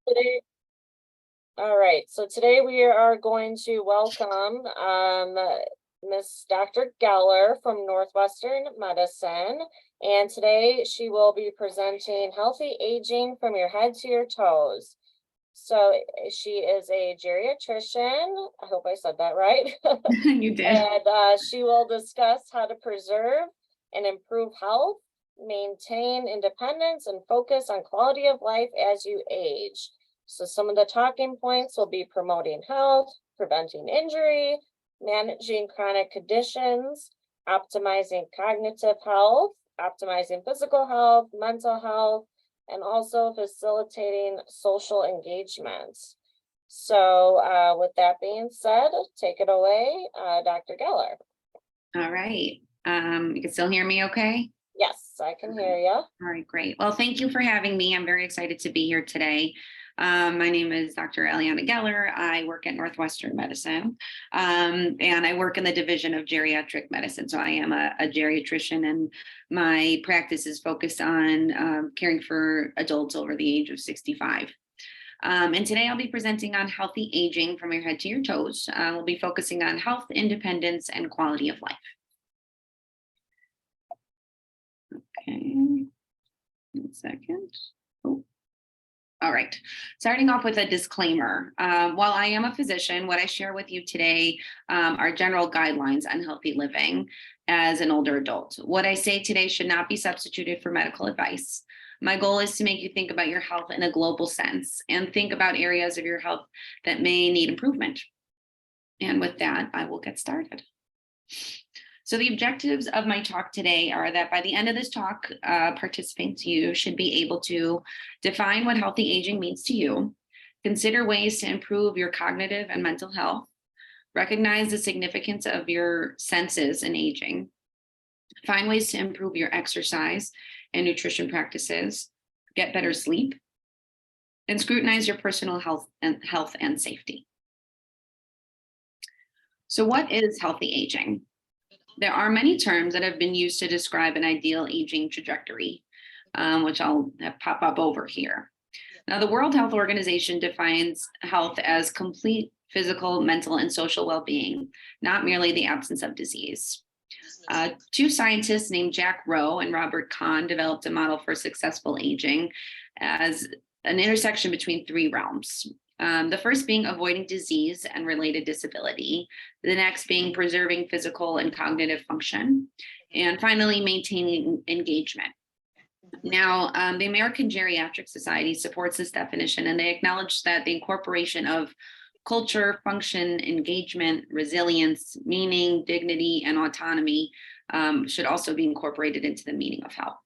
Today, all right, so today we are going to welcome Miss Dr. Geller from Northwestern Medicine. And today she will be presenting Healthy Aging from Your Head to Your Toes. So she is a geriatrician. I hope I said that right. You did. And she will discuss how to preserve and improve health, maintain independence, and focus on quality of life as you age. So some of the talking points will be promoting health, preventing injury, managing chronic conditions, optimizing cognitive health, optimizing physical health, mental health, and also facilitating social engagement. So with that being said, take it away, Dr. Geller. All right. You can still hear me okay? Yes, I can hear you. All right, great. Well, thank you for having me. I'm very excited to be here today. My name is Dr. Eliana Geller. I work at Northwestern Medicine, and I work in the division of geriatric medicine. So I am a geriatrician, and my practice is focused on caring for adults over the age of 65. And today I'll be presenting on healthy aging from your head to your toes. We'll be focusing on health, independence, and quality of life. Okay, 1 second. Oh. All right, starting off with a disclaimer. While I am a physician, what I share with you today are general guidelines on healthy living as an older adult. What I say today should not be substituted for medical advice. My goal is to make you think about your health in a global sense and think about areas of your health that may need improvement. And with that, I will get started. So the objectives of my talk today are that by the end of this talk, participants, you should be able to define what healthy aging means to you, consider ways to improve your cognitive and mental health, recognize the significance of your senses in aging, find ways to improve your exercise and nutrition practices, get better sleep, and scrutinize your personal health and safety. So what is healthy aging? There are many terms that have been used to describe an ideal aging trajectory, which I'll pop up over here. Now, the World Health Organization defines health as complete physical, mental, and social well-being, not merely the absence of disease. Two scientists named Jack Rowe and Robert Kahn developed a model for successful aging as an intersection between three realms. The first being avoiding disease and related disability, the next being preserving physical and cognitive function, and finally maintaining engagement. Now, the American Geriatric Society supports this definition, and they acknowledge that the incorporation of culture, function, engagement, resilience, meaning, dignity, and autonomy should also be incorporated into the meaning of health.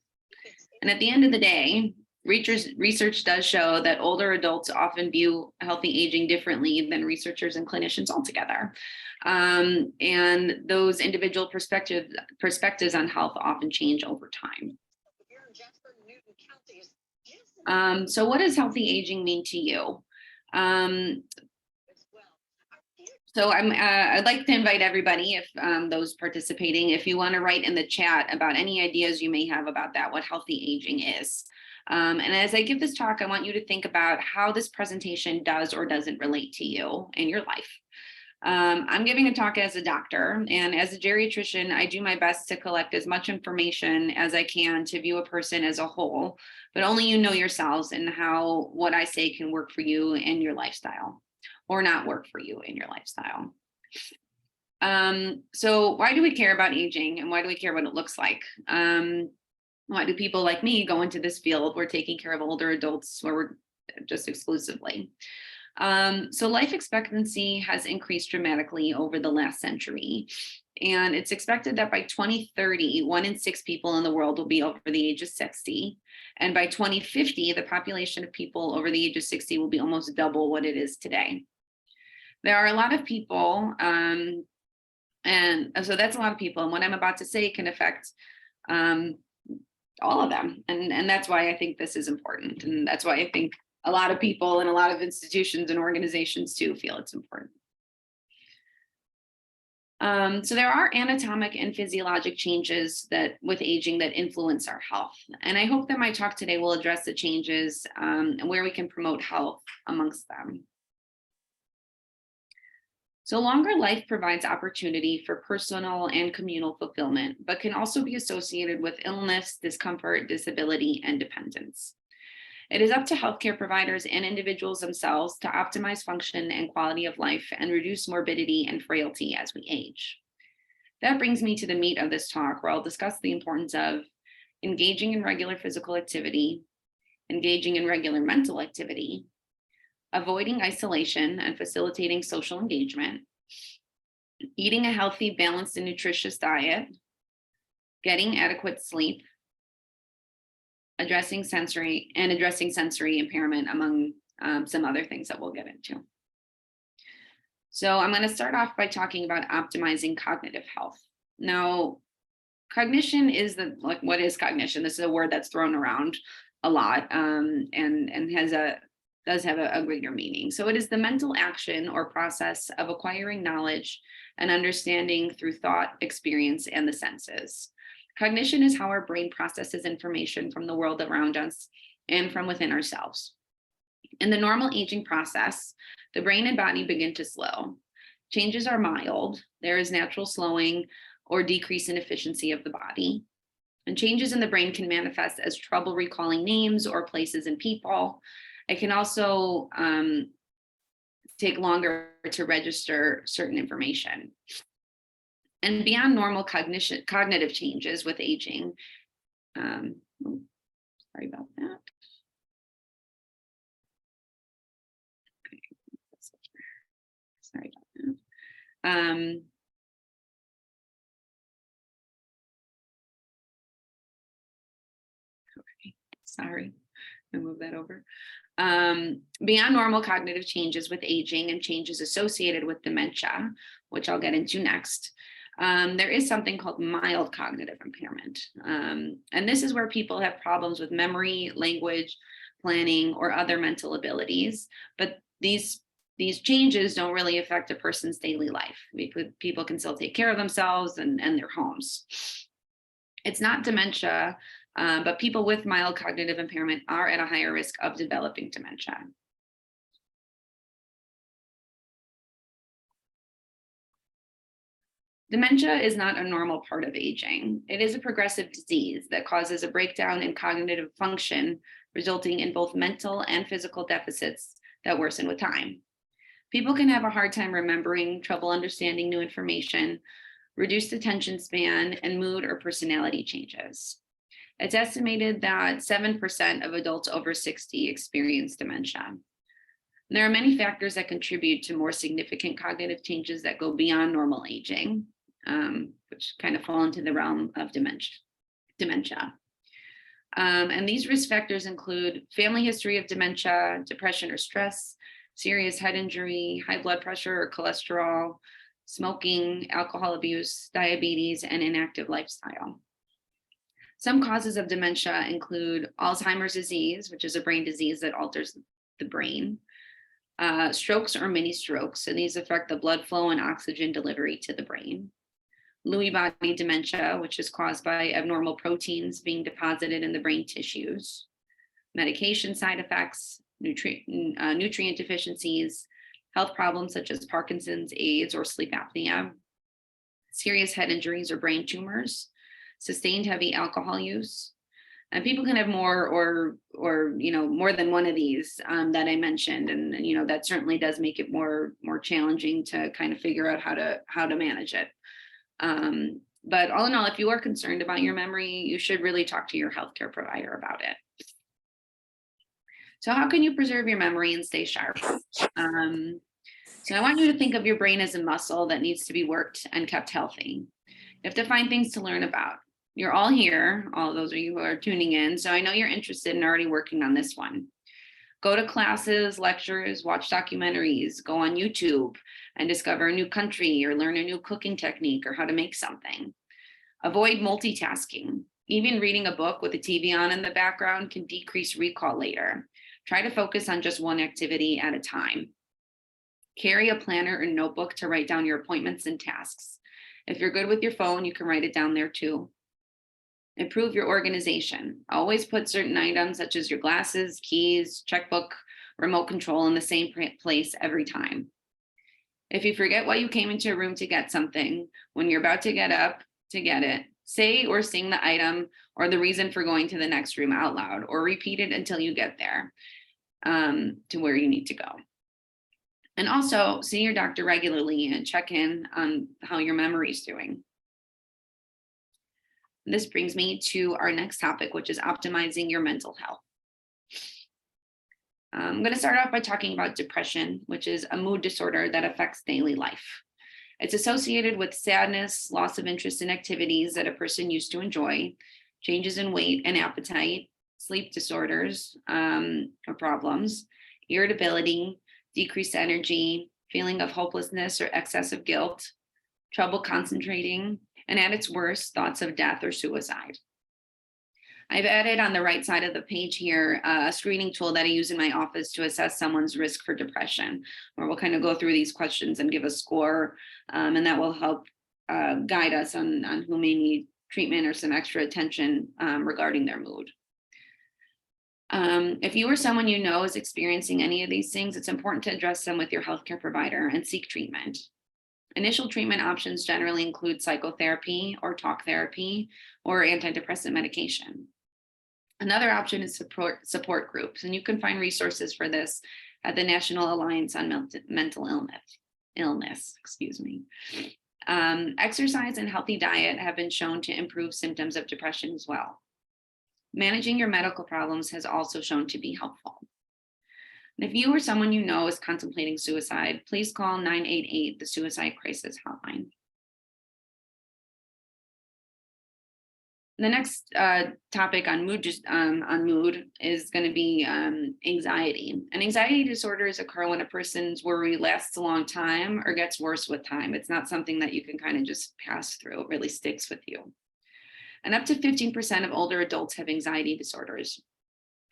And at the end of the day, research does show that older adults often view healthy aging differently than researchers and clinicians altogether. And those individual perspectives on health often change over time. So what does healthy aging mean to you? So I'd like to invite everybody, if those participating, if you want to write in the chat about any ideas you may have about that, what healthy aging is. And as I give this talk, I want you to think about how this presentation does or doesn't relate to you in your life. I'm giving a talk as a doctor, and as a geriatrician, I do my best to collect as much information as I can to view a person as a whole, but only you know yourselves and how what I say can work for you and your lifestyle, or not work for you in your lifestyle. So why do we care about aging, and why do we care what it looks like? Why do people like me go into this field? We're taking care of older adults, where we're just exclusively. So life expectancy has increased dramatically over the last century. And it's expected that by 2030, 1 in 6 people in the world will be over the age of 60. And by 2050, the population of people over the age of 60 will be almost double what it is today. There are a lot of people, and so that's a lot of people. And what I'm about to say can affect all of them. And that's why I think this is important. And that's why I think a lot of people and a lot of institutions and organizations too feel it's important. So there are anatomic and physiologic changes that with aging that influence our health. And I hope that my talk today will address the changes and where we can promote health amongst them. So longer life provides opportunity for personal and communal fulfillment, but can also be associated with illness, discomfort, disability, and dependence. It is up to healthcare providers and individuals themselves to optimize function and quality of life and reduce morbidity and frailty as we age. That brings me to the meat of this talk, where I'll discuss the importance of engaging in regular physical activity, engaging in regular mental activity, avoiding isolation and facilitating social engagement, eating a healthy, balanced, and nutritious diet, getting adequate sleep, addressing sensory impairment, among some other things that we'll get into. So I'm going to start off by talking about optimizing cognitive health. Now, cognition is what is cognition? This is a word that's thrown around a lot and does have a greater meaning. So it is the mental action or process of acquiring knowledge and understanding through thought, experience, and the senses. Cognition is how our brain processes information from the world around us and from within ourselves. In the normal aging process, the brain and body begin to slow. Changes are mild. There is natural slowing or decrease in efficiency of the body. And changes in the brain can manifest as trouble recalling names or places and people. It can also take longer to register certain information. And beyond normal cognitive changes with aging, sorry about that. Okay. Sorry about that. Okay, sorry, I'll move that over. Beyond normal cognitive changes with aging and changes associated with dementia, which I'll get into next, there is something called mild cognitive impairment. And this is where people have problems with memory, language, planning, or other mental abilities. But these changes don't really affect a person's daily life. People can still take care of themselves and their homes. It's not dementia, but people with mild cognitive impairment are at a higher risk of developing dementia. Dementia is not a normal part of aging. It is a progressive disease that causes a breakdown in cognitive function, resulting in both mental and physical deficits that worsen with time. People can have a hard time remembering, trouble understanding new information, reduced attention span, and mood or personality changes. It's estimated that 7% of adults over 60 experience dementia. There are many factors that contribute to more significant cognitive changes that go beyond normal aging, which kind of fall into the realm of dementia. And these risk factors include family history of dementia, depression or stress, serious head injury, high blood pressure or cholesterol, smoking, alcohol abuse, diabetes, and inactive lifestyle. Some causes of dementia include Alzheimer's disease, which is a brain disease that alters the brain, strokes or mini strokes, and these affect the blood flow and oxygen delivery to the brain. Lewy body dementia, which is caused by abnormal proteins being deposited in the brain tissues. Medication side effects, nutrient deficiencies, health problems such as Parkinson's, AIDS, or sleep apnea, serious head injuries or brain tumors, sustained heavy alcohol use. And people can have more or more than one of these that I mentioned, and that certainly does make it more challenging to kind of figure out how to manage it. But all in all, if you are concerned about your memory, you should really talk to your healthcare provider about it. So how can you preserve your memory and stay sharp? So I want you to think of your brain as a muscle that needs to be worked and kept healthy. You have to find things to learn about. You're all here, all of those of you who are tuning in, so I know you're interested and already working on this one. Go to classes, lectures, watch documentaries, go on YouTube and discover a new country or learn a new cooking technique or how to make something. Avoid multitasking. Even reading a book with the TV on in the background can decrease recall later. Try to focus on just one activity at a time. Carry a planner or notebook to write down your appointments and tasks. If you're good with your phone, you can write it down there too. Improve your organization. Always put certain items such as your glasses, keys, checkbook, remote control in the same place every time. If you forget why you came into a room to get something, when you're about to get up to get it, say or sing the item or the reason for going to the next room out loud, or repeat it until you get there to where you need to go. And also see your doctor regularly and check in on how your memory is doing. This brings me to our next topic, which is optimizing your mental health. I'm going to start off by talking about depression, which is a mood disorder that affects daily life. It's associated with sadness, loss of interest in activities that a person used to enjoy, changes in weight and appetite, sleep disorders or problems, irritability, decreased energy, feeling of hopelessness or excessive guilt, trouble concentrating, and at its worst, thoughts of death or suicide. I've added on the right side of the page here a screening tool that I use in my office to assess someone's risk for depression, where we'll kind of go through these questions and give a score, and that will help guide us on who may need treatment or some extra attention regarding their mood. If you or someone you know is experiencing any of these things, it's important to address them with your healthcare provider and seek treatment. Initial treatment options generally include psychotherapy or talk therapy or antidepressant medication. Another option is support groups, and you can find resources for this at the National Alliance on Mental Illness. Exercise and healthy diet have been shown to improve symptoms of depression as well. Managing your medical problems has also shown to be helpful. And if you or someone you know is contemplating suicide, please call 988, the Suicide Crisis Hotline. The next topic on mood is going to be anxiety. And anxiety disorders occur when a person's worry lasts a long time or gets worse with time. It's not something that you can kind of just pass through. It really sticks with you. And up to 15% of older adults have anxiety disorders.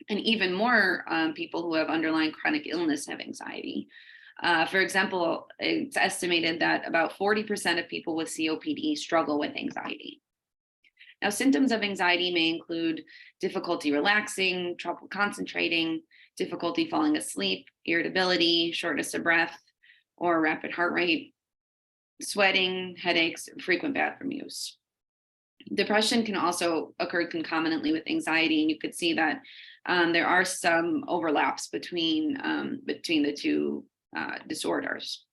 And even more people who have underlying chronic illness have anxiety. For example, it's estimated that about 40% of people with COPD struggle with anxiety. Now, symptoms of anxiety may include difficulty relaxing, trouble concentrating, difficulty falling asleep, irritability, shortness of breath, or rapid heart rate, sweating, headaches, frequent bathroom use. Depression can also occur concomitantly with anxiety, and you could see that there are some overlaps between the two disorders.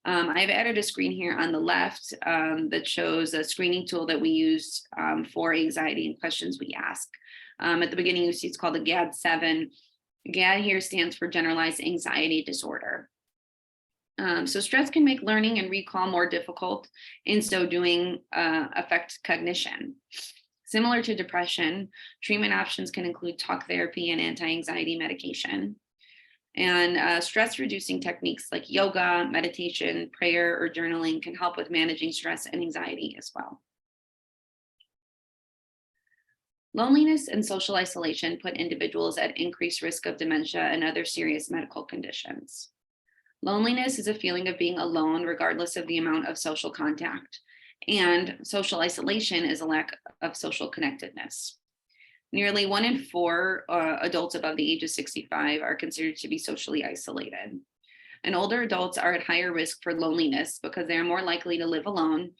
I've added a screen here on the left that shows a screening tool that we use for anxiety and questions we ask. At the beginning, you see it's called the GAD-7. GAD here stands for Generalized Anxiety Disorder. So stress can make learning and recall more difficult. In so doing, affect cognition. Similar to depression, treatment options can include talk therapy and anti-anxiety medication. And stress-reducing techniques like yoga, meditation, prayer, or journaling can help with managing stress and anxiety as well. Loneliness and social isolation put individuals at increased risk of dementia and other serious medical conditions. Loneliness is a feeling of being alone regardless of the amount of social contact, and social isolation is a lack of social connectedness. Nearly 1 in 4 adults above the age of 65 are considered to be socially isolated. And older adults are at higher risk for loneliness because they are more likely to live alone,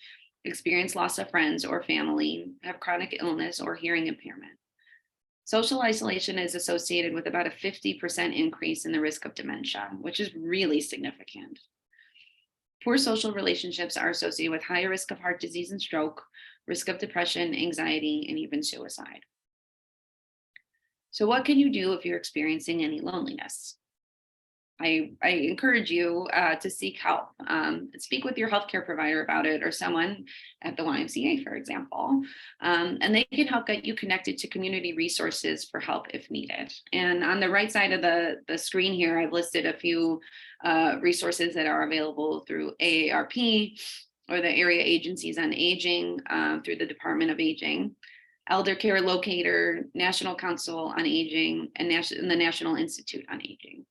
experience loss of friends or family, have chronic illness or hearing impairment. Social isolation is associated with about a 50% increase in the risk of dementia, which is really significant. Poor social relationships are associated with higher risk of heart disease and stroke, risk of depression, anxiety, and even suicide. So what can you do if you're experiencing any loneliness? I encourage you to seek help. Speak with your healthcare provider about it, or someone at the YMCA, for example, and they can help get you connected to community resources for help if needed. And on the right side of the screen here, I've listed a few resources that are available through AARP or the Area Agencies on Aging through the Department of Aging, Elder Care Locator, National Council on Aging, and the National Institute on Aging.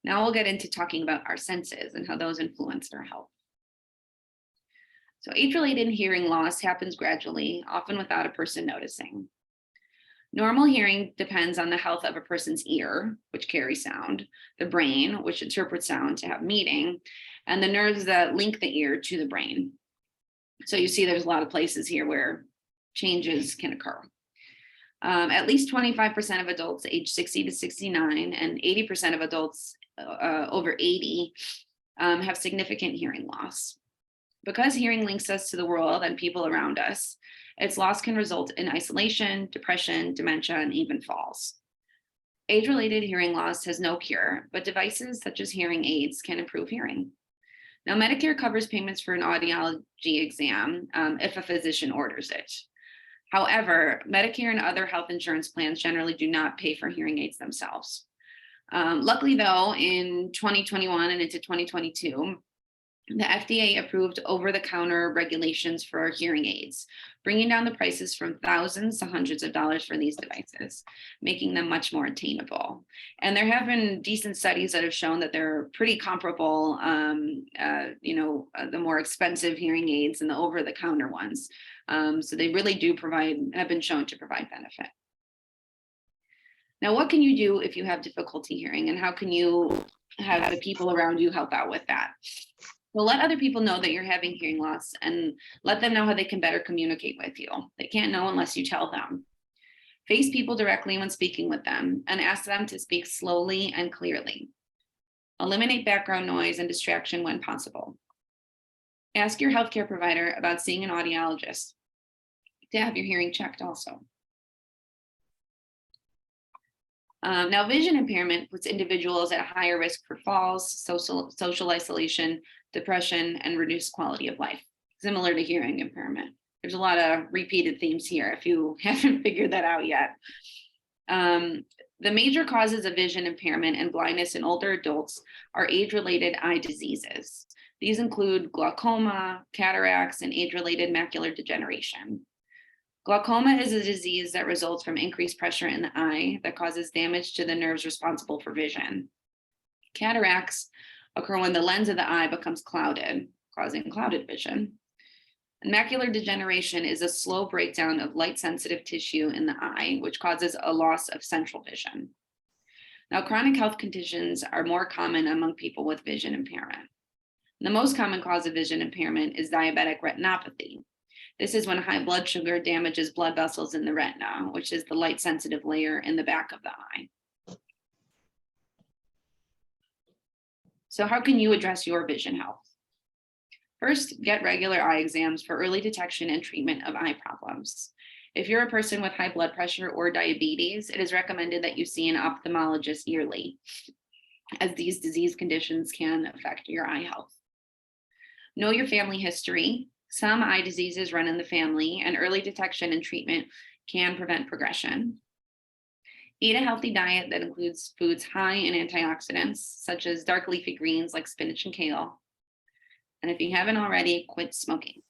Now we'll get into talking about our senses and how those influence our health. So age-related hearing loss happens gradually, often without a person noticing. Normal hearing depends on the health of a person's ear, which carries sound, the brain, which interprets sound to have meaning, and the nerves that link the ear to the brain. So you see there's a lot of places here where changes can occur. At least 25% of adults age 60 to 69 and 80% of adults over 80 have significant hearing loss. Because hearing links us to the world and people around us, its loss can result in isolation, depression, dementia, and even falls. Age-related hearing loss has no cure, but devices such as hearing aids can improve hearing. Now, Medicare covers payments for an audiology exam if a physician orders it. However, Medicare and other health insurance plans generally do not pay for hearing aids themselves. Luckily, though, in 2021 and into 2022, the FDA approved over-the-counter regulations for hearing aids, bringing down the prices from thousands to hundreds of dollars for these devices, making them much more attainable. And there have been decent studies that have shown that they're pretty comparable, the more expensive hearing aids and the over-the-counter ones. So they really do have been shown to provide benefit. Now, what can you do if you have difficulty hearing, and how can you have the people around you help out with that? Well, let other people know that you're having hearing loss and let them know how they can better communicate with you. They can't know unless you tell them. Face people directly when speaking with them and ask them to speak slowly and clearly. Eliminate background noise and distraction when possible. Ask your healthcare provider about seeing an audiologist to have your hearing checked also. Now, vision impairment puts individuals at a higher risk for falls, social isolation, depression, and reduced quality of life, similar to hearing impairment. There's a lot of repeated themes here if you haven't figured that out yet. The major causes of vision impairment and blindness in older adults are age-related eye diseases. These include glaucoma, cataracts, and age-related macular degeneration. Glaucoma is a disease that results from increased pressure in the eye that causes damage to the nerves responsible for vision. Cataracts occur when the lens of the eye becomes clouded, causing clouded vision. And macular degeneration is a slow breakdown of light-sensitive tissue in the eye, which causes a loss of central vision. Now, chronic health conditions are more common among people with vision impairment. The most common cause of vision impairment is diabetic retinopathy. This is when high blood sugar damages blood vessels in the retina, which is the light-sensitive layer in the back of the eye. So how can you address your vision health? First, get regular eye exams for early detection and treatment of eye problems. If you're a person with high blood pressure or diabetes, it is recommended that you see an ophthalmologist yearly, as these disease conditions can affect your eye health. Know your family history. Some eye diseases run in the family, and early detection and treatment can prevent progression. Eat a healthy diet that includes foods high in antioxidants, such as dark leafy greens like spinach and kale. And if you haven't already, quit smoking.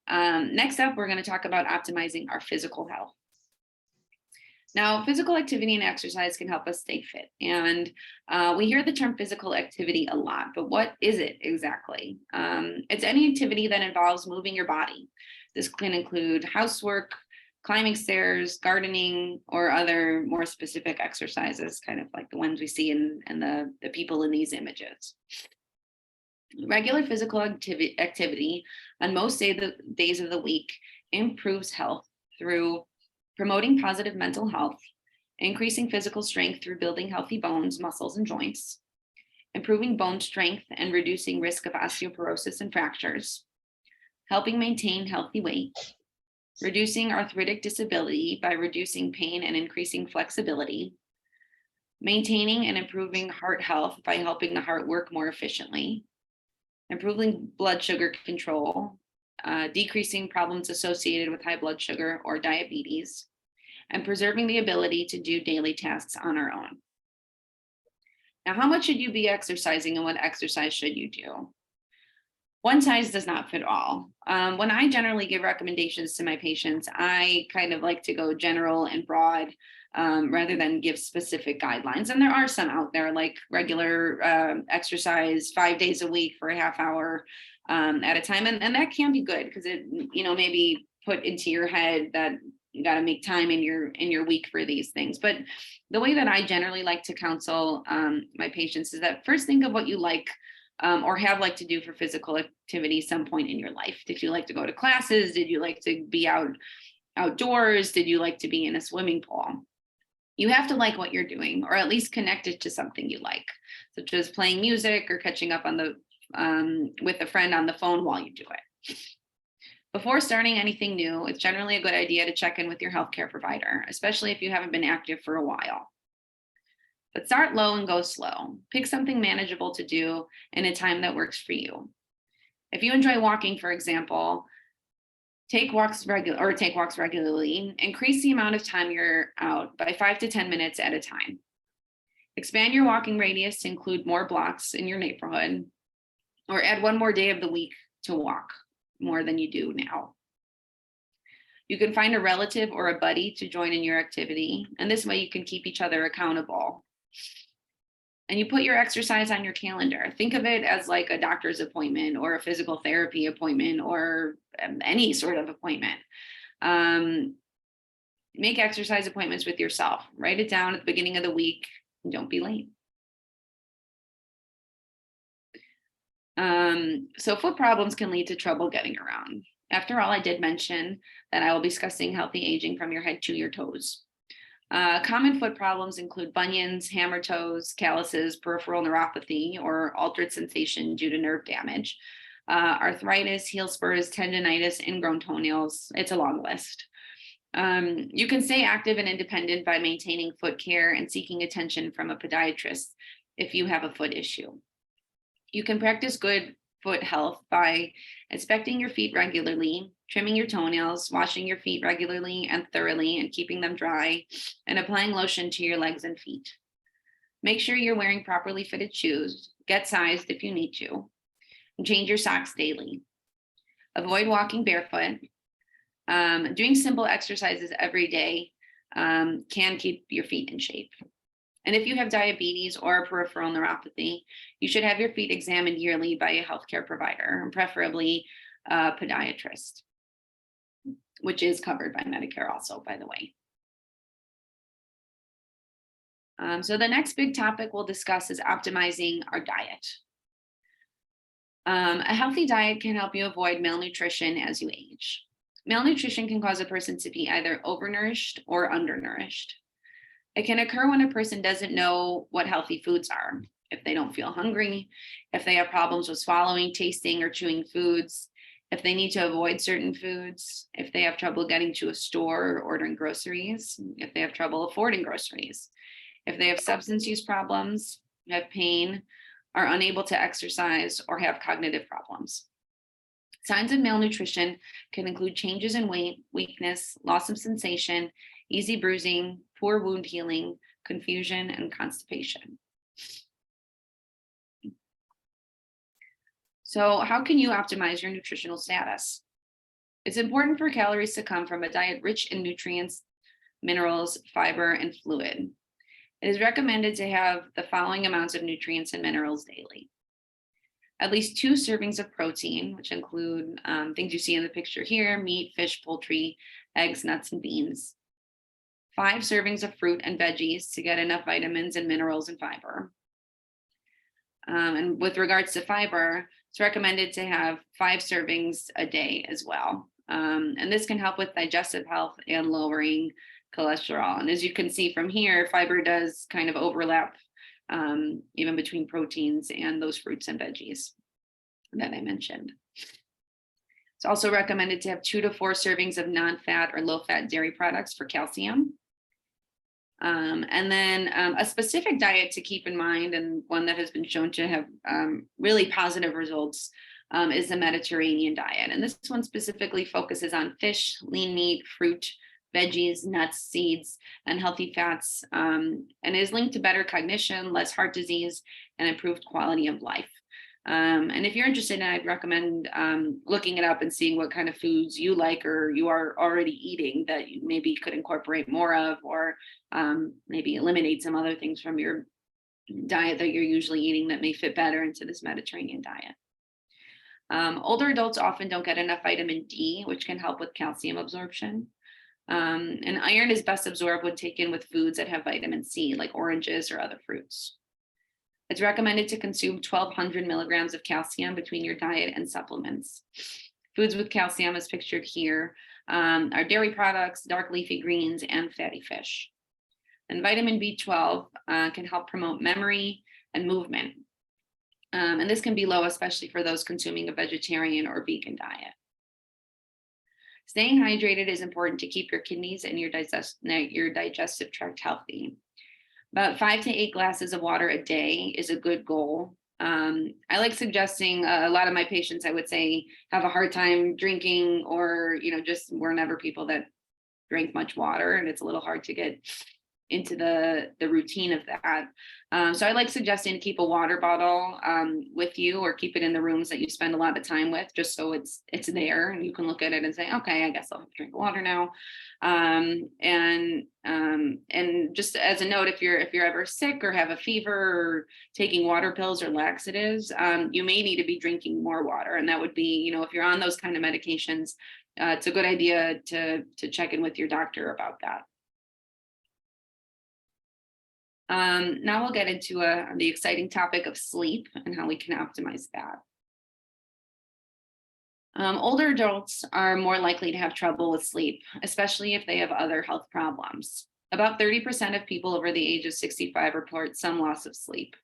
Next up, we're going to talk about optimizing our physical health. Now, physical activity and exercise can help us stay fit. And we hear the term physical activity a lot, but what is it exactly? It's any activity that involves moving your body. This can include housework, climbing stairs, gardening, or other more specific exercises, kind of like the ones we see in the people in these images. Regular physical activity on most days of the week improves health through promoting positive mental health, increasing physical strength through building healthy bones, muscles, and joints, improving bone strength and reducing risk of osteoporosis and fractures, helping maintain healthy weight, reducing arthritic disability by reducing pain and increasing flexibility, maintaining and improving heart health by helping the heart work more efficiently, improving blood sugar control, decreasing problems associated with high blood sugar or diabetes, and preserving the ability to do daily tasks on our own. Now, how much should you be exercising and what exercise should you do? One size does not fit all. When I generally give recommendations to my patients, I kind of like to go general and broad rather than give specific guidelines. And there are some out there, like regular exercise 5 days a week for a half hour at a time. And that can be good because it, maybe put into your head that you got to make time in your week for these things. But the way that I generally like to counsel my patients is that first think of what you like or have liked to do for physical activity some point in your life. Did you like to go to classes? Did you like to be outdoors? Did you like to be in a swimming pool? You have to like what you're doing, or at least connect it to something you like, such as playing music or catching up on with a friend on the phone while you do it. Before starting anything new, it's generally a good idea to check in with your healthcare provider, especially if you haven't been active for a while. But start low and go slow. Pick something manageable to do in a time that works for you. If you enjoy walking, for example, take walks regularly. Increase the amount of time you're out by 5 to 10 minutes at a time. Expand your walking radius to include more blocks in your neighborhood, or add one more day of the week to walk more than you do now. You can find a relative or a buddy to join in your activity, and this way you can keep each other accountable. And you put your exercise on your calendar. Think of it as like a doctor's appointment or a physical therapy appointment or any sort of appointment. Make exercise appointments with yourself. Write it down at the beginning of the week and don't be late. So foot problems can lead to trouble getting around. After all, I did mention that I will be discussing healthy aging from your head to your toes. Common foot problems include bunions, hammer toes, calluses, peripheral neuropathy, or altered sensation due to nerve damage, arthritis, heel spurs, tendonitis, ingrown toenails. It's a long list. You can stay active and independent by maintaining foot care and seeking attention from a podiatrist if you have a foot issue. You can practice good foot health by inspecting your feet regularly, trimming your toenails, washing your feet regularly and thoroughly and keeping them dry, and applying lotion to your legs and feet. Make sure you're wearing properly fitted shoes, get sized if you need to, and change your socks daily. Avoid walking barefoot. Doing simple exercises every day can keep your feet in shape. And if you have diabetes or peripheral neuropathy, you should have your feet examined yearly by a healthcare provider, and preferably a podiatrist, which is covered by Medicare also, by the way. So the next big topic we'll discuss is optimizing our diet. A healthy diet can help you avoid malnutrition as you age. Malnutrition can cause a person to be either overnourished or undernourished. It can occur when a person doesn't know what healthy foods are, if they don't feel hungry, if they have problems with swallowing, tasting, or chewing foods, if they need to avoid certain foods, if they have trouble getting to a store or ordering groceries, if they have trouble affording groceries, if they have substance use problems, have pain, are unable to exercise, or have cognitive problems. Signs of malnutrition can include changes in weight, weakness, loss of sensation, easy bruising, poor wound healing, confusion, and constipation. So how can you optimize your nutritional status? It's important for calories to come from a diet rich in nutrients, minerals, fiber, and fluid. It is recommended to have the following amounts of nutrients and minerals daily. At least 2 servings of protein, which include things you see in the picture here: meat, fish, poultry, eggs, nuts, and beans. 5 servings of fruit and veggies to get enough vitamins and minerals and fiber. And with regards to fiber, it's recommended to have 5 servings a day as well. And this can help with digestive health and lowering cholesterol. And as you can see from here, fiber does kind of overlap even between proteins and those fruits and veggies that I mentioned. It's also recommended to have 2 to 4 servings of non-fat or low-fat dairy products for calcium. And then a specific diet to keep in mind, and one that has been shown to have really positive results, is the Mediterranean diet. And this one specifically focuses on fish, lean meat, fruit, veggies, nuts, seeds, and healthy fats, and is linked to better cognition, less heart disease, and improved quality of life. And if you're interested, I'd recommend looking it up and seeing what kind of foods you like or you are already eating that you maybe could incorporate more of, or maybe eliminate some other things from your diet that you're usually eating that may fit better into this Mediterranean diet. Older adults often don't get enough vitamin D, which can help with calcium absorption. And iron is best absorbed when taken with foods that have vitamin C, like oranges or other fruits. It's recommended to consume 1,200 milligrams of calcium between your diet and supplements. Foods with calcium, as pictured here, are dairy products, dark leafy greens, and fatty fish. And vitamin B12 can help promote memory and movement. And this can be low, especially for those consuming a vegetarian or vegan diet. Staying hydrated is important to keep your kidneys and your digestive tract healthy. About 5 to 8 glasses of water a day is a good goal. I like suggesting a lot of my patients, I would say, have a hard time drinking, or, just were never people that drank much water, and it's a little hard to get into the routine of that. So I like suggesting to keep a water bottle with you, or keep it in the rooms that you spend a lot of time with, just so it's there and you can look at it and say, okay, I guess I'll have to drink water now. And just as a note, if you're ever sick or have a fever or taking water pills or laxatives, you may need to be drinking more water. And that would be, if you're on those kind of medications, it's a good idea to check in with your doctor about that. Now we'll get into the exciting topic of sleep and how we can optimize that. Older adults are more likely to have trouble with sleep, especially if they have other health problems. About 30% of people over the age of 65 report some loss of sleep.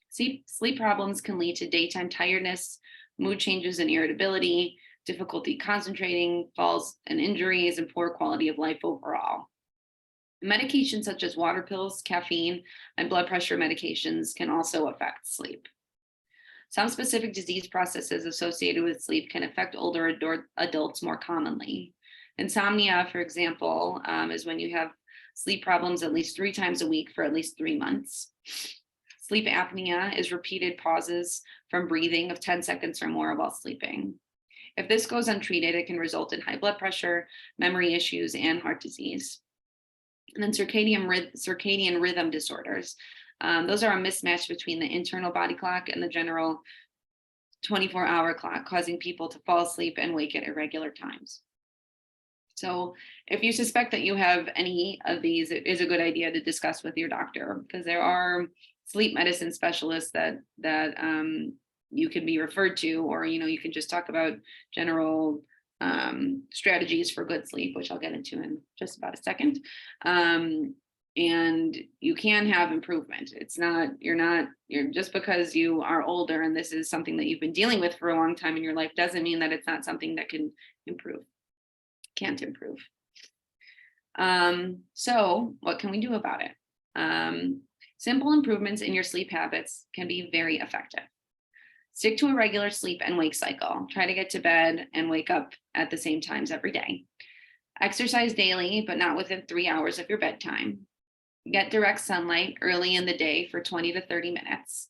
Sleep problems can lead to daytime tiredness, mood changes and irritability, difficulty concentrating, falls and injuries, and poor quality of life overall. Medications such as water pills, caffeine, and blood pressure medications can also affect sleep. Some specific disease processes associated with sleep can affect older adults more commonly. Insomnia, for example, is when you have sleep problems at least 3 times a week for at least 3 months. Sleep apnea is repeated pauses from breathing of 10 seconds or more while sleeping. If this goes untreated, it can result in high blood pressure, memory issues, and heart disease. And then circadian rhythm disorders. Those are a mismatch between the internal body clock and the general 24-hour clock, causing people to fall asleep and wake at irregular times. So if you suspect that you have any of these, it is a good idea to discuss with your doctor, because there are sleep medicine specialists that you can be referred to, or you can just talk about general strategies for good sleep, which I'll get into in just about a second. And you can have improvement. You're just because you are older and this is something that you've been dealing with for a long time in your life doesn't mean that it's not something that can't improve. So what can we do about it? Simple improvements in your sleep habits can be very effective. Stick to a regular sleep and wake cycle. Try to get to bed and wake up at the same times every day. Exercise daily, but not within 3 hours of your bedtime. Get direct sunlight early in the day for 20 to 30 minutes.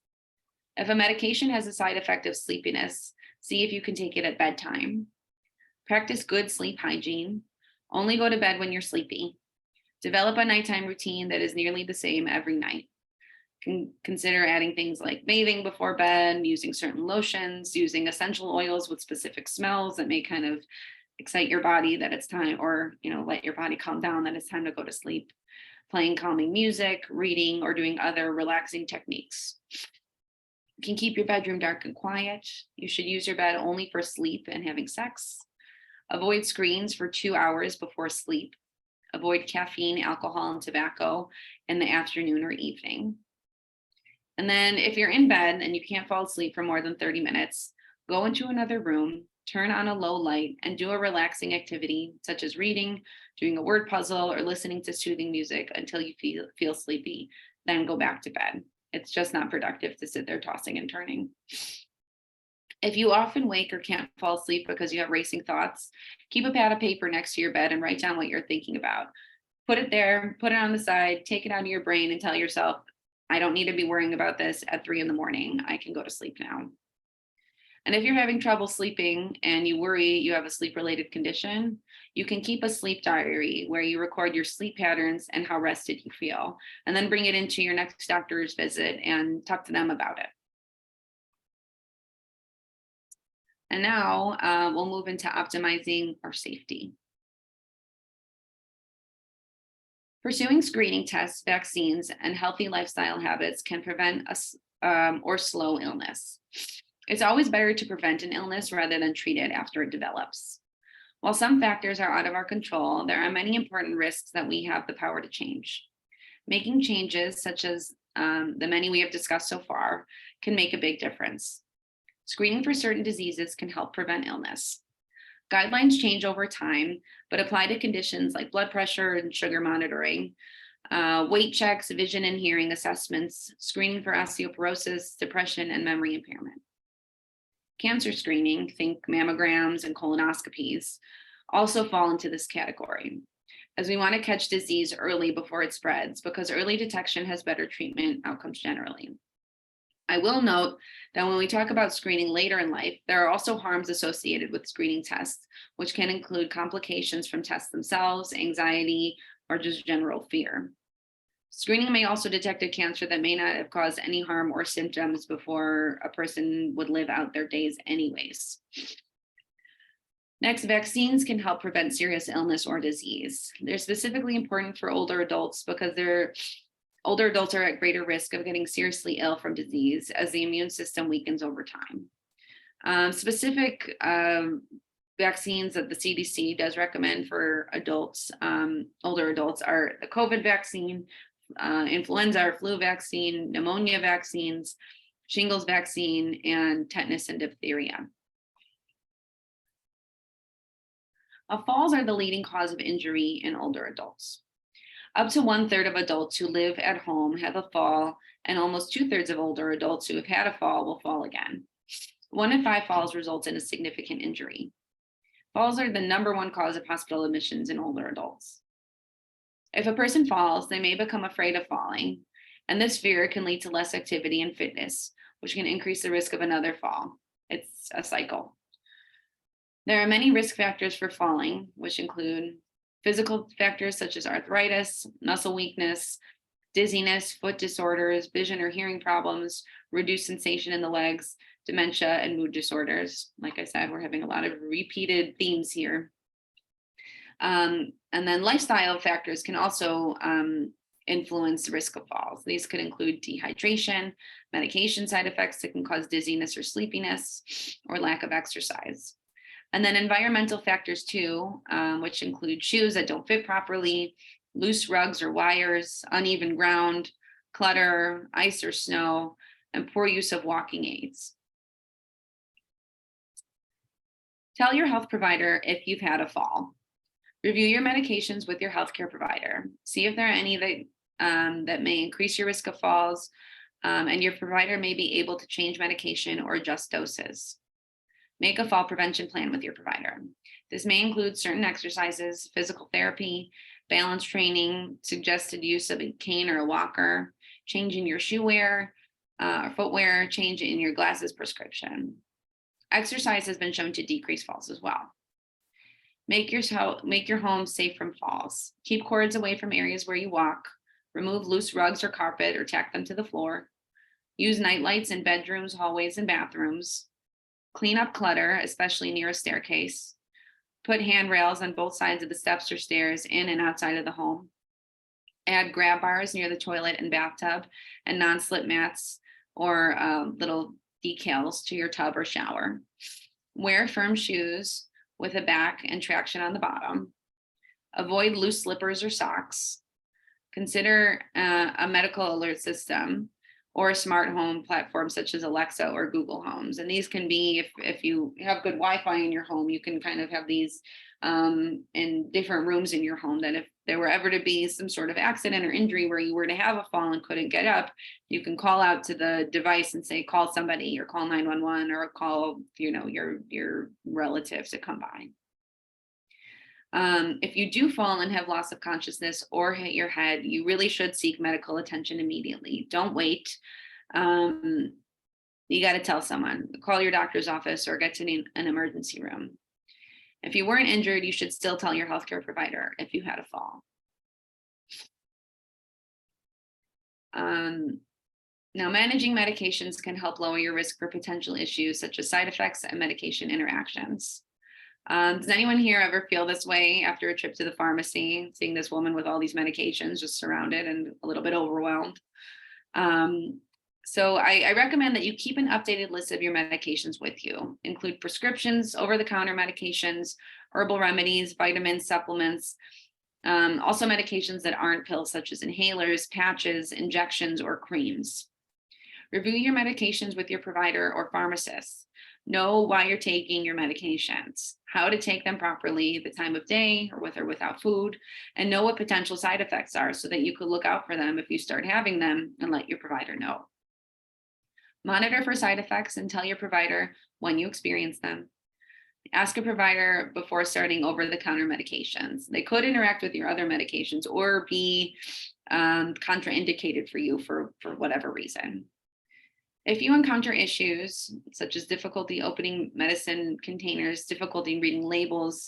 If a medication has a side effect of sleepiness, see if you can take it at bedtime. Practice good sleep hygiene. Only go to bed when you're sleepy. Develop a nighttime routine that is nearly the same every night. Consider adding things like bathing before bed, using certain lotions, using essential oils with specific smells that may kind of excite your body that it's time, or let your body calm down that it's time to go to sleep. Playing calming music, reading, or doing other relaxing techniques. You can keep your bedroom dark and quiet. You should use your bed only for sleep and having sex. Avoid screens for 2 hours before sleep. Avoid caffeine, alcohol, and tobacco in the afternoon or evening. And then if you're in bed and you can't fall asleep for more than 30 minutes, go into another room, turn on a low light, and do a relaxing activity such as reading, doing a word puzzle, or listening to soothing music until you feel sleepy. Then go back to bed. It's just not productive to sit there tossing and turning. If you often wake or can't fall asleep because you have racing thoughts, keep a pad of paper next to your bed and write down what you're thinking about. Put it there, put it on the side, take it out of your brain and tell yourself, I don't need to be worrying about this at 3 a.m. I can go to sleep now. And if you're having trouble sleeping and you worry you have a sleep-related condition, you can keep a sleep diary where you record your sleep patterns and how rested you feel, and then bring it into your next doctor's visit and talk to them about it. And now we'll move into optimizing our safety. Pursuing screening tests, vaccines, and healthy lifestyle habits can prevent or slow illness. It's always better to prevent an illness rather than treat it after it develops. While some factors are out of our control, there are many important risks that we have the power to change. Making changes, such as the many we have discussed so far, can make a big difference. Screening for certain diseases can help prevent illness. Guidelines change over time, but apply to conditions like blood pressure and sugar monitoring, weight checks, vision and hearing assessments, screening for osteoporosis, depression, and memory impairment. Cancer screening, think mammograms and colonoscopies, also fall into this category, as we want to catch disease early before it spreads, because early detection has better treatment outcomes generally. I will note that when we talk about screening later in life, there are also harms associated with screening tests, which can include complications from tests themselves, anxiety, or just general fear. Screening may also detect a cancer that may not have caused any harm or symptoms before a person would live out their days anyways. Next, vaccines can help prevent serious illness or disease. They're specifically important for older adults because older adults are at greater risk of getting seriously ill from disease as the immune system weakens over time. Specific vaccines that the CDC does recommend for adults, older adults, are the COVID vaccine, influenza or flu vaccine, pneumonia vaccines, shingles vaccine, and tetanus and diphtheria. Falls are the leading cause of injury in older adults. Up to 1/3 of adults who live at home have a fall, and almost 2/3 of older adults who have had a fall will fall again. 1 in 5 falls results in a significant injury. Falls are the #1 cause of hospital admissions in older adults. If a person falls, they may become afraid of falling, and this fear can lead to less activity and fitness, which can increase the risk of another fall. It's a cycle. There are many risk factors for falling, which include physical factors such as arthritis, muscle weakness, dizziness, foot disorders, vision or hearing problems, reduced sensation in the legs, dementia, and mood disorders. Like I said, we're having a lot of repeated themes here. And then lifestyle factors can also influence the risk of falls. These could include dehydration, medication side effects that can cause dizziness or sleepiness, or lack of exercise. And then environmental factors too, which include shoes that don't fit properly, loose rugs or wires, uneven ground, clutter, ice or snow, and poor use of walking aids. Tell your health provider if you've had a fall. Review your medications with your healthcare provider. See if there are any that may increase your risk of falls, and your provider may be able to change medication or adjust doses. Make a fall prevention plan with your provider. This may include certain exercises, physical therapy, balance training, suggested use of a cane or a walker, change in your shoe wear, or footwear, change in your glasses prescription. Exercise has been shown to decrease falls as well. Make your home safe from falls. Keep cords away from areas where you walk. Remove loose rugs or carpet or tack them to the floor. Use night lights in bedrooms, hallways, and bathrooms. Clean up clutter, especially near a staircase. Put handrails on both sides of the steps or stairs in and outside of the home. Add grab bars near the toilet and bathtub, and non-slip mats or little decals to your tub or shower. Wear firm shoes with a back and traction on the bottom. Avoid loose slippers or socks. Consider a medical alert system or a smart home platform such as Alexa or Google Homes. And these can be, if you have good Wi-Fi in your home, you can kind of have these in different rooms in your home, that if there were ever to be some sort of accident or injury where you were to have a fall and couldn't get up, you can call out to the device and say, call somebody, or call 911, or call, your relative to come by. If you do fall and have loss of consciousness or hit your head, you really should seek medical attention immediately. Don't wait. you got to tell someone, call your doctor's office or get to an emergency room. If you weren't injured, you should still tell your healthcare provider if you had a fall. Now, managing medications can help lower your risk for potential issues such as side effects and medication interactions. Does anyone here ever feel this way after a trip to the pharmacy, seeing this woman with all these medications just surrounded and a little bit overwhelmed? So I recommend that you keep an updated list of your medications with you. Include prescriptions, over-the-counter medications, herbal remedies, vitamins, supplements, also medications that aren't pills, such as inhalers, patches, injections, or creams. Review your medications with your provider or pharmacist. Know why you're taking your medications, how to take them properly, the time of day, or with or without food, and know what potential side effects are so that you could look out for them if you start having them and let your provider know. Monitor for side effects and tell your provider when you experience them. Ask a provider before starting over-the-counter medications. They could interact with your other medications or be contraindicated for you for whatever reason. If you encounter issues such as difficulty opening medicine containers, difficulty reading labels,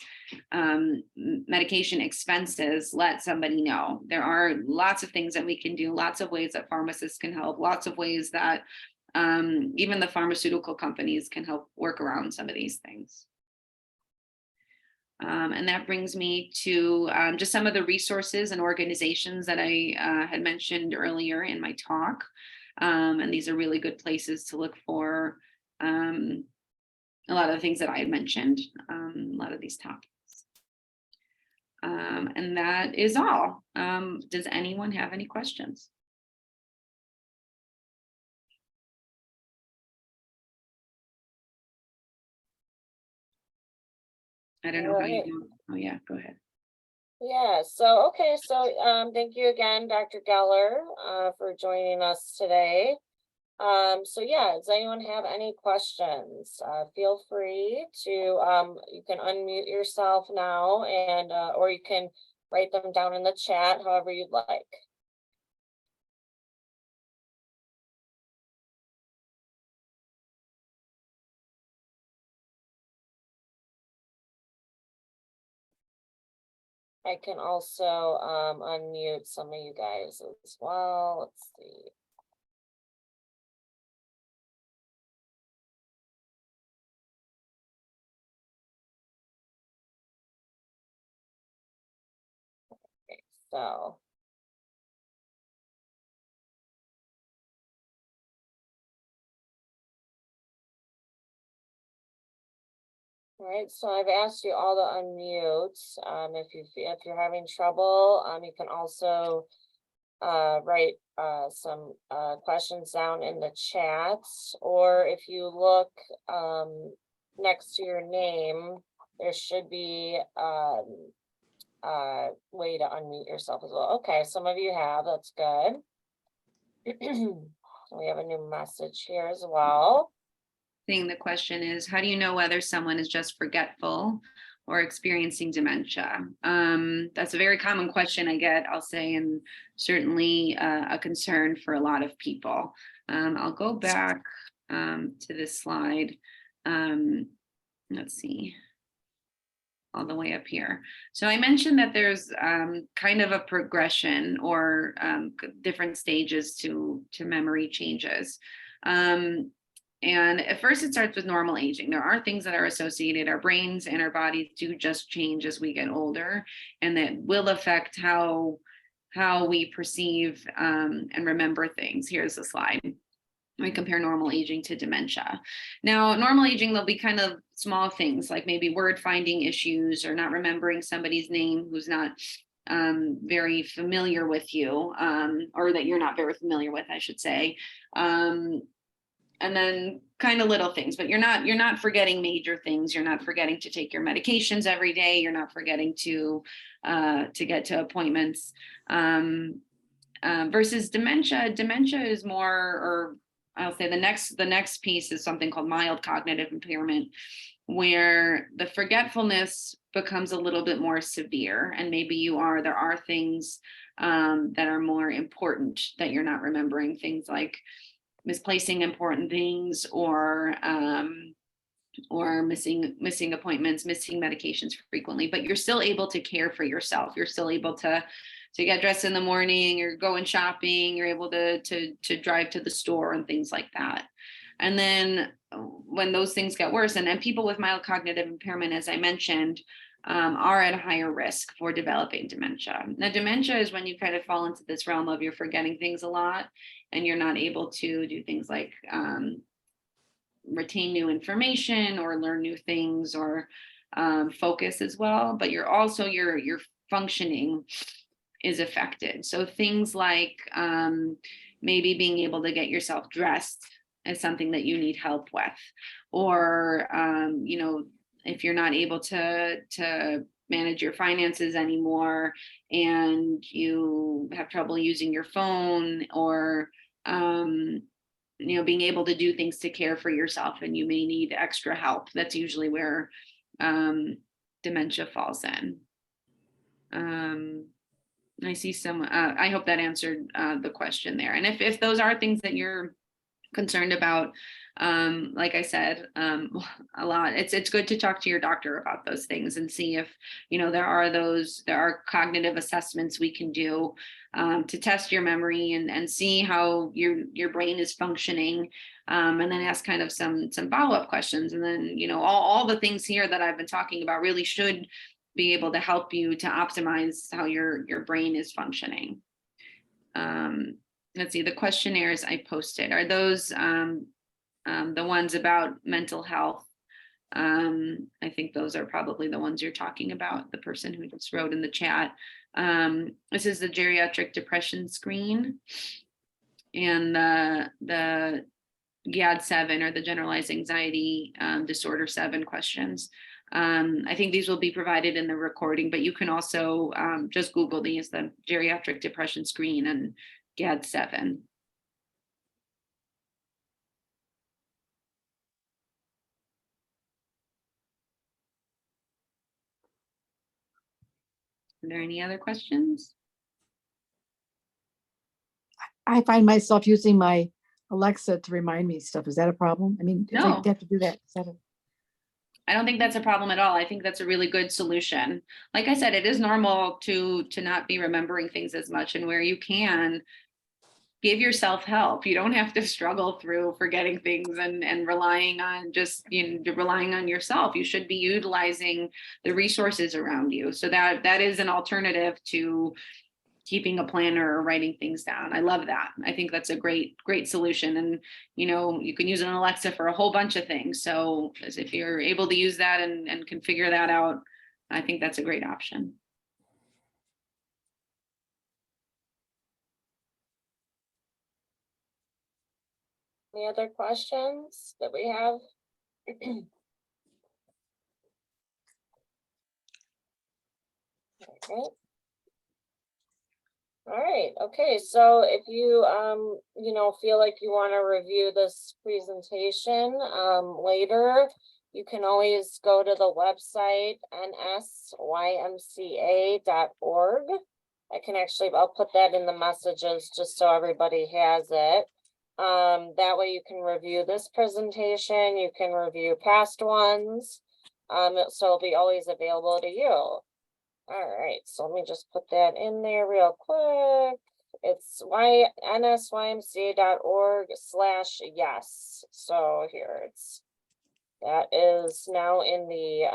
medication expenses, let somebody know. There are lots of things that we can do, lots of ways that pharmacists can help, lots of ways that even the pharmaceutical companies can help work around some of these things. And that brings me to just some of the resources and organizations that I had mentioned earlier in my talk. And these are really good places to look for a lot of the things that I had mentioned, a lot of these topics. And that is all. Does anyone have any questions? I don't know how you do. Oh yeah, go ahead. Yeah, so, okay, so, thank you again, Dr. Geller, for joining us today. So yeah, does anyone have any questions? Feel free to, you can unmute yourself now and, or you can write them down in the chat, however you'd like. I can also, unmute some of you guys as well. Let's see. Okay, so. All right, so I've asked you all to unmute. If you're having trouble, you can also write some questions down in the chat, or if you look next to your name, there should be way to unmute yourself as well. Okay, some of you have, that's good. We have a new message here as well. The question is, how do you know whether someone is just forgetful or experiencing dementia? That's a very common question I get, I'll say, and certainly a concern for a lot of people. I'll go back to this slide. Let's see, all the way up here. So I mentioned that there's kind of a progression or different stages to memory changes. And at first it starts with normal aging. There are things that are associated. Our brains and our bodies do just change as we get older, and that will affect how we perceive and remember things. Here's the slide. We compare normal aging to dementia. Now, normal aging, there'll be kind of small things like maybe word finding issues or not remembering somebody's name who's not very familiar with you, or that you're not very familiar with, I should say. And then kind of little things, but you're not forgetting major things. You're not forgetting to take your medications every day. You're not forgetting to get to appointments. Versus dementia. Dementia is more, or I'll say the next piece is something called mild cognitive impairment, where the forgetfulness becomes a little bit more severe, and maybe there are things that are more important that you're not remembering, things like misplacing important things, or missing appointments, missing medications frequently, but you're still able to care for yourself. You're still able to get dressed in the morning, you're going shopping, you're able to drive to the store and things like that. And then when those things get worse, and then people with mild cognitive impairment, as I mentioned, are at a higher risk for developing dementia. Now, dementia is when you kind of fall into this realm of you're forgetting things a lot and you're not able to do things like retain new information or learn new things, or focus as well, but you're also your functioning is affected. So things like maybe being able to get yourself dressed is something that you need help with, or if you're not able to manage your finances anymore and you have trouble using your phone, or being able to do things to care for yourself and you may need extra help. That's usually where dementia falls in. I see some, I hope that answered the question there. And if those are things that you're concerned about, like I said, a lot, it's good to talk to your doctor about those things and see if, there are cognitive assessments we can do to test your memory and see how your brain is functioning, and then ask kind of some follow-up questions. And then, all the things here that I've been talking about really should be able to help you to optimize how your brain is functioning. Let's see, the questionnaires I posted, are those the ones about mental health? I think those are probably the ones you're talking about, the person who just wrote in the chat. This is the geriatric depression screen, and the GAD-7, or the generalized anxiety disorder 7 questions. I think these will be provided in the recording, but you can also just Google these, the geriatric depression screen and GAD-7. Are there any other questions? I find myself using my Alexa to remind me stuff. Is that a problem? I mean, if I No. have to do that, I don't think that's a problem at all. I think that's a really good solution. Like I said, it is normal to not be remembering things as much, and where you can, give yourself help. You don't have to struggle through forgetting things and relying on relying on yourself. You should be utilizing the resources around you. So that is an alternative to keeping a planner or writing things down. I love that. I think that's a great solution. And, you can use an Alexa for a whole bunch of things. So as if you're able to use that and can figure that out, I think that's a great option. Any other questions that we have? Okay. All right, okay, so if you feel like you want to review this presentation later, you can always go to the website nsymca.org. I'll put that in the messages just so everybody has it. That way you can review this presentation, you can review past ones, so it'll be always available to you. All right, so let me just put that in there real quick. It's nsymca.org/yes. So here that is now in the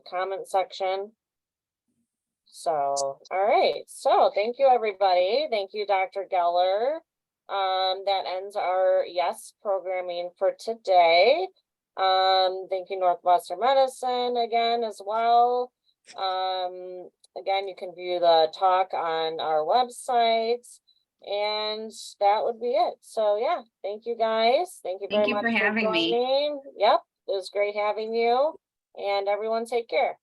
comment section. So, all right. So thank you, everybody. Thank you, Dr. Geller. That ends our yes programming for today. Thank you, Northwestern Medicine, again as well. Again, you can view the talk on our website, and that would be it. So yeah, thank you guys. Thank you very much for having me. Yep, it was great having you, and everyone take care.